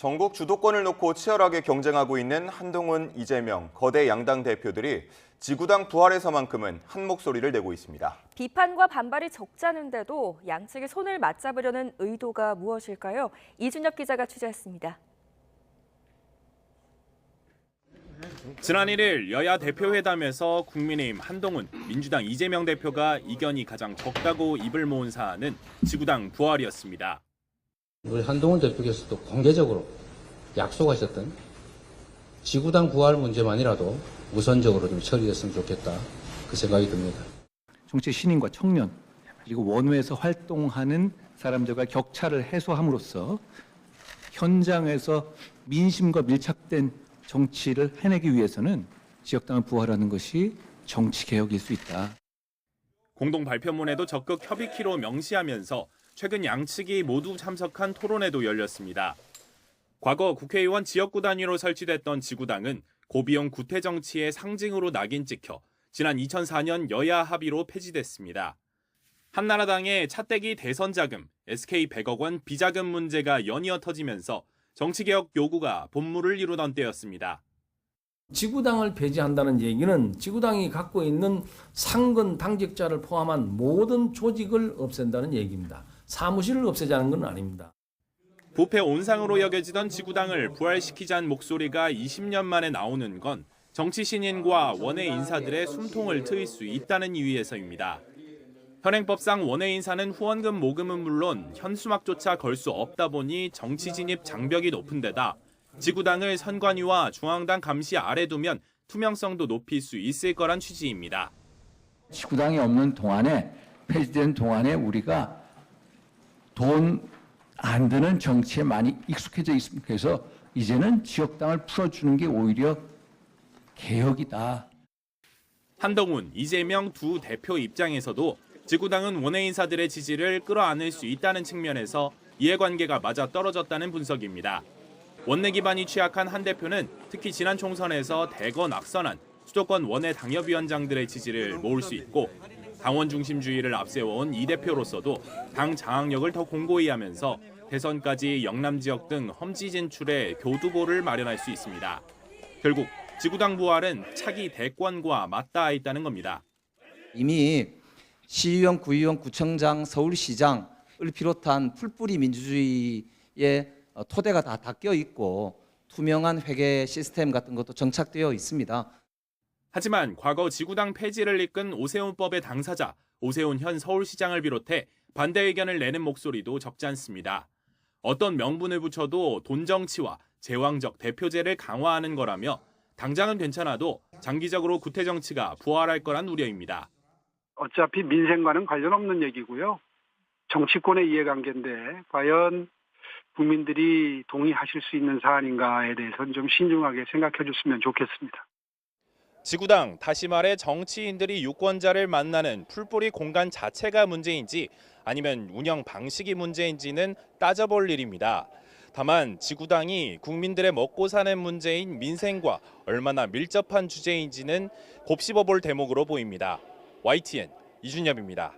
전국 주도권을 놓고 치열하게 경쟁하고 있는 한동훈, 이재명 거대 양당 대표들이 지구당 부활에서만큼은 한 목소리를 내고 있습니다. 비판과 반발이 적잖은데도 양측이 손을 맞잡으려는 의도가 무엇일까요? 이준엽 기자가 취재했습니다. 지난 1일 여야 대표회담에서 국민의힘 한동훈, 민주당 이재명 대표가 이견이 가장 적다고 입을 모은 사안은 지구당 부활이었습니다. 우리 한동훈 대표께서도 공개적으로 약속하셨던 지구당 부활 문제만이라도 우선적으로 좀 처리됐으면 좋겠다, 그 생각이 듭니다. 정치 신인과 청년 그리고 원외에서 활동하는 사람들과 격차를 해소함으로써 현장에서 민심과 밀착된 정치를 해내기 위해서는 지역당을 부활하는 것이 정치 개혁일 수 있다. 공동 발표문에도 적극 협의키로 명시하면서 최근 양측이 모두 참석한 토론회도 열렸습니다. 과거 국회의원 지역구 단위로 설치됐던 지구당은 고비용 구태 정치의 상징으로 낙인 찍혀 지난 2004년 여야 합의로 폐지됐습니다. 한나라당의 차떼기 대선 자금, SK 100억 원 비자금 문제가 연이어 터지면서 정치개혁 요구가 본물을 이루던 때였습니다. 지구당을 폐지한다는 얘기는 지구당이 갖고 있는 상근 당직자를 포함한 모든 조직을 없앤다는 얘기입니다. 사무실을 없애자는 건 아닙니다. 부패 온상으로 여겨지던 지구당을 부활시키자는 목소리가 20년 만에 나오는 건 정치 신인과 원외 인사들의 숨통을 트일 수 있다는 이유에서입니다. 현행법상 원외 인사는 후원금 모금은 물론 현수막조차 걸 수 없다 보니 정치 진입 장벽이 높은 데다 지구당을 선관위와 중앙당 감시 아래 두면 투명성도 높일 수 있을 거란 취지입니다. 지구당이 없는 동안에 폐지된 동안에 우리가 돈 안 드는 정치에 많이 익숙해져 있습니다. 그래서 이제는 지역당을 풀어주는 게 오히려 개혁이다. 한동훈, 이재명 두 대표 입장에서도 지구당은 원외 인사들의 지지를 끌어안을 수 있다는 측면에서 이해관계가 맞아떨어졌다는 분석입니다. 원내 기반이 취약한 한 대표는 특히 지난 총선에서 대거 낙선한 수도권 원외 당협위원장들의 지지를 모을 수 있고 당원 중심주의를 앞세워온 이 대표로서도 당 장악력을 더 공고히 하면서 대선까지 영남 지역 등 험지 진출에 교두보를 마련할 수 있습니다. 결국 지구당 부활은 차기 대권과 맞닿아 있다는 겁니다. 이미 시의원, 구의원, 구청장, 서울시장을 비롯한 풀뿌리 민주주의의 토대가 다 닦여 있고 투명한 회계 시스템 같은 것도 정착되어 있습니다. 하지만 과거 지구당 폐지를 이끈 오세훈법의 당사자 오세훈 현 서울시장을 비롯해 반대 의견을 내는 목소리도 적지 않습니다. 어떤 명분을 붙여도 돈 정치와 제왕적 대표제를 강화하는 거라며 당장은 괜찮아도 장기적으로 구태 정치가 부활할 거란 우려입니다. 어차피 민생과는 관련 없는 얘기고요. 정치권의 이해관계인데 과연 국민들이 동의하실 수 있는 사안인가에 대해서는 좀 신중하게 생각해 줬으면 좋겠습니다. 지구당, 다시 말해 정치인들이 유권자를 만나는 풀뿌리 공간 자체가 문제인지 아니면 운영 방식이 문제인지는 따져볼 일입니다. 다만 지구당이 국민들의 먹고 사는 문제인 민생과 얼마나 밀접한 주제인지는 곱씹어볼 대목으로 보입니다. YTN 이준엽입니다.